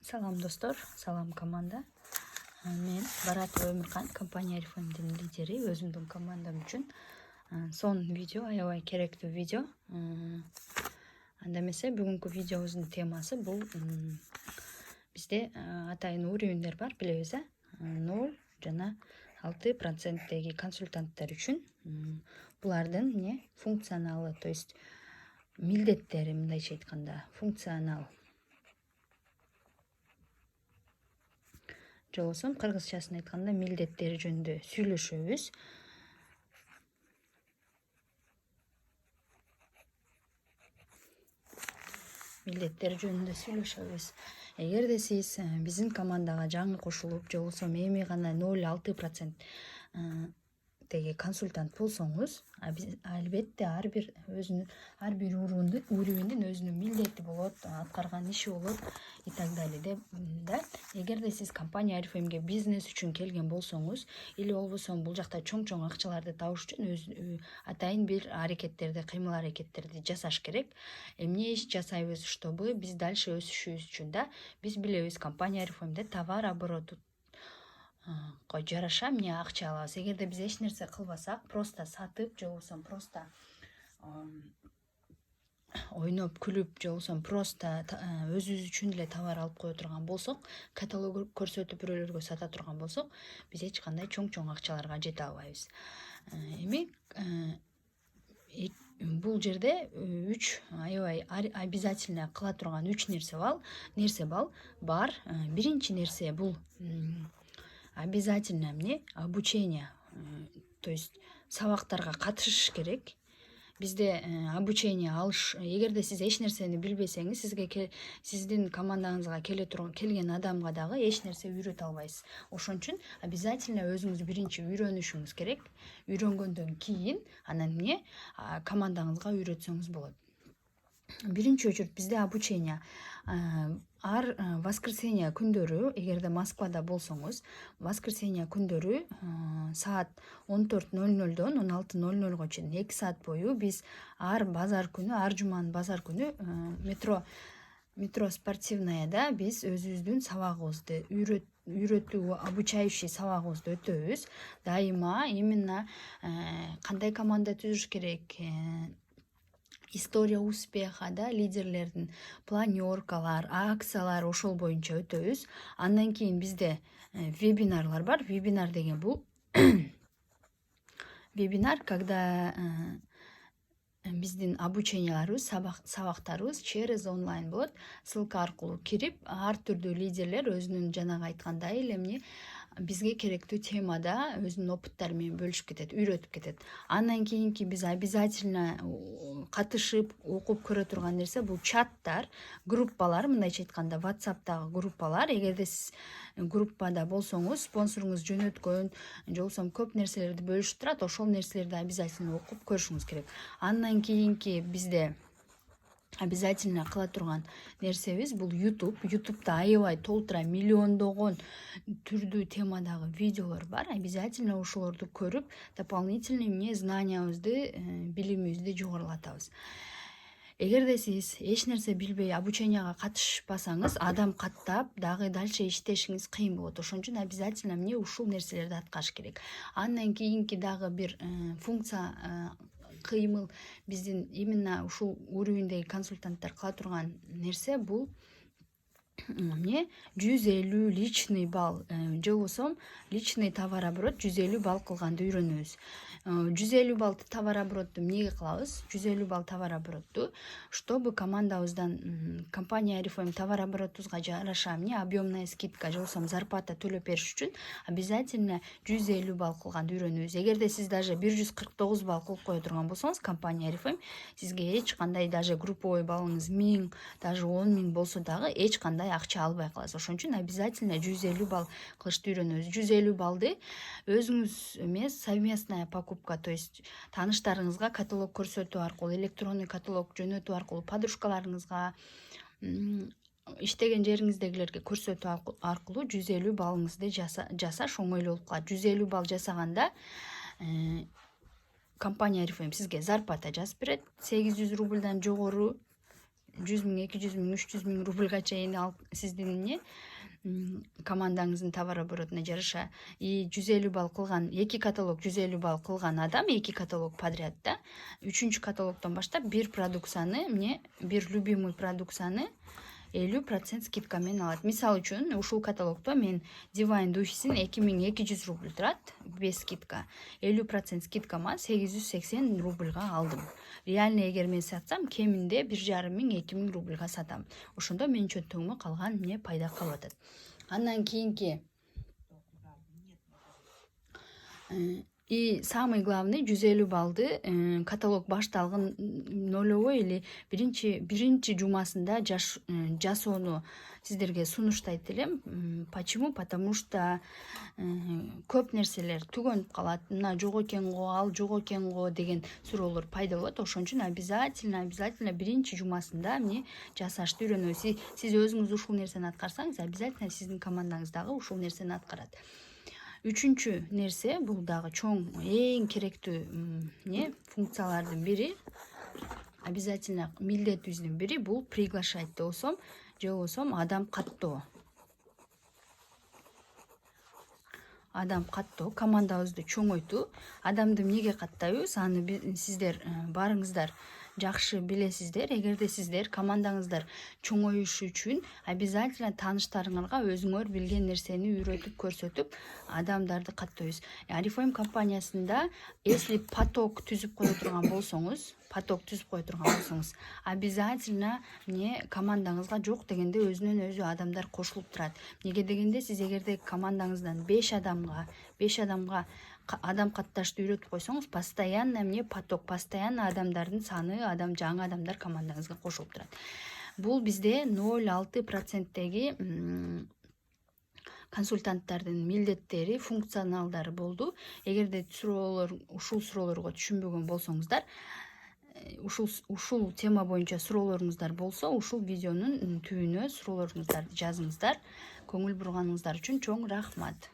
Салам достор, салам команда. Мен Баратова Өмүркан, компания Арифмдин лидери. Өзүмдүн командам үчүн сонун видео, аябай керектүү видео. Анда эмесе бүгүнкү видеобуздун темасы бул бизде атайын уровеньдер бар, билебиз, 0 жана 6%деги консультанттар үчүн булардын функционалы, то есть милдеттери, мындайча айтканда, функционал. Же болбосо кыргызчасын айтканда милдеттери жөнүндө сүйлөшөбүз. Милдеттери жөнүндө сүйлөшөбүз. Эгерде сиз биздин командага жаңы кошулуп, же болбосо эми гана 0,6% деги консультант болсоңуз, албетте ар бир уровеньдин өзүнүн милдети болот, аткарган иши болот и так далее деп да. Эгерде сиз компания Арифмге бизнес үчүн келген болсоңуз, или болбосо бул жакта чоң акчаларды табыш үчүн атайын бир аракеттерди, кыймыл аракеттерди жасаш керек. Эмне иш жасайбыз, чтобы биз дальше өсүшүбүз үчүн да. Биз билебиз, компания Арифмде товар обороту жараша акча алабыз. Эгерде биз эч нерсе кылбасак, просто сатып, же болбосо просто ойноп күлүп, же болбосо просто өзүбүз үчүн эле товар алып кое турган болсок, каталог көрсөтүп бирөөлөргө сата турган болсок, биз эч кандай чоң акчаларга жете албайбыз. Эми бул жерде 3 аябай обязательно кыла турган 3 нерсе бар. Биринчи нерсе бул обязательно обучение, то есть сабактарга катышыш керек. Бизде обучение алыш, эгерде сиз эч нерсени билбесеңиз, сиздин командаңызга келген адамга дагы эч нерсе үйрөтө албайсыз. Ошон үчүн обязательно өзүңүз биринчи үйрөнүшүңүз керек. Үйрөнгөндөн кийин анан командаңызга үйрөтсөңүз болот. Биринчи очередь бизде обучение ар воскресенье күндөрү, эгерде Москвада болсоңуз, воскресенье күндөрү саат 14:00дон 16:00 чейин 2 саат бою биз ар жуманын базар күнү метро спортивнаяда биз өзүбүздүн сабагыбызды үйрөтүү, обучающий сабагыбызды өтөбүз. Дайыма именно кандай команда түзүш керек, история успеха, лидерлердин планеркалар, акциялар, ошол боюнча өтөбүз. Андан кийин бизде вебинарлар бар. Вебинар деген бул вебинар, когда биздин обученияларыбыз, сабактарыбыз через онлайн болот. Ссылка аркылуу кирип, ар түрдүү лидерлер өзүнүн жанагы айткандай эле бизге керектүү темада өзүнүн опыттары менен бөлүшүп кетет, үйрөтүп кетет. Андан кийинки биз обязательно катышып, окуп көрө турган нерсе бул чаттар, группалар, мындайча айтканда WhatsApp'тагы группалар. Эгерде сиз группада болсоңуз, спонсоруңуз жөнөткөн, же болбосо көп нерселерди бөлүшүп турат, ошол нерселерди обязательно окуп көрүшүңүз керек. Андан кийинки бизде обязательно кыла турган нерсебиз бул YouTube. YouTube'да аябай толтура миллиондогон түрдүү темадагы видеолор бар. Обязательно ошолорду көрүп, дополнительный знаниябызды, билимибизди жогорулатабыз. Эгерде сиз эч нерсе билбей обученияга катышпасаңыз, адам каттап дагы дальше иштешиңиз кыйын болот. Ошон үчүн обязательно ушул нерселерди аткарыш керек. Андан кийинки дагы бир функция, кыймыл биздин именно ушул уровеньдеги консультанттар кыла турган нерсе бул 150 личный балл, же болбосо личный товар оборот 150 балл кылганды үйрөнөбүз. 150 балл товар оборотту эмнеге кылабыз? 150 балл товар оборотту, чтобы командабыздан компания Арифм товар оборотубузга жараша объемная скидка, же болбосо зарплата төлөп бериш үчүн обязательно 150 балл кылганды үйрөнөбүз. Эгерде сиз даже 149 балл кылып кое турган болсоңуз, компания Арифм сизге эч кандай, даже групповой баллыңыз 1000, даже 10.000 болсо дагы эч кандай акча албай каласыз. Ошон үчүн обязательно 150 балл кылышты үйрөнөбүз. 150 баллды өзүңүз эмес, совместная покупка, то есть тааныштарыңызга каталог көрсөтүү аркылуу, электронный каталог жөнөтүү аркылуу, подружкаларыңызга, иштеген жериңиздегилерге көрсөтүү аркылуу 150 баллыңызды жасаш оңойлуу болуп калат. 150 балл жасаганда компания Арифм сизге зарплата жазып берет. 800 рубльдан жогору 100 миң, 200 миң, 300 миң рубльга чейин сиздин эмне командаңыздын товар оборотуна жараша 150 балл кылган, 2 каталог 150 балл кылган адам, 2 каталог подряд да, 3-чү каталогдон баштап бир продукцияны, бир любимый продукцияны 50% скидка менен алат. Мисалы үчүн, ушул каталогдо мен Divine душисин 2200 рубль турат, без скидка. 50% скидкама 880 рубльга алдым. Реально эгер мен сатсам, кеминде 1,5 миң, 2 миң рубльга сатам. Ошондо менин чөнтөгүмө калган эмне пайда калып атат. Андан кийинки и самый главный 150 баллды каталог башталган нолевой или биринчи жумасында жасоону сиздерге сунуштайт элем. Почему? Потому что көп нерселер түгөнүп калат. Мына жок экен го, ал жок экен го деген суроолор пайда болот. Ошон үчүн обязательно биринчи жумасында эмне жасашты үйрөнөбүз. Сиз өзүңүз ушул нерсени аткарсаңыз, обязательно сиздин командаңыз дагы ушул нерсени аткарат. Үчүнчү нерсе, бул дагы чоң эң керектүү функциялардын бири, обязательно милдетибиздин бири бул приглашать болсом, же болбосо адам каттоо. Адам каттоо, командабызды чоңойтуу. Адамды эмнеге каттайбыз? Аны сиздер барыңыздар жакшы билесиздер. Эгерде сиздер командаңыздар чоңоюшу үчүн обязательно тааныштарыңарга өзүңөр билген нерсени үйрөтүп көрсөтүп адамдарды каттайбыз. Oriflame компаниясында если поток түзүп кое турган болсоңуз, обязательно командаңызга жок дегенде өзүнөн өзү адамдар кошулуп турат. Неге дегенде сиз эгерде командаңыздан 5 адамга адам катташты үйрөтүп койсоңуз, постоянно поток, постоянно адамдардын саны, жаңы адамдар командаңызга кошулуп турат. Бул бизде 0,6%-теги консультанттардын милдеттери, функционалдары болду. Эгерде ушул суроолорго түшүнбөгөн болсоңуздар, ушул тема боюнча суроолоруңуздар болсо, ушул видеонун түбүнө суроолоруңуздарды жазыңыздар. Көңүл бурганыңыздар үчүн чоң рахмат.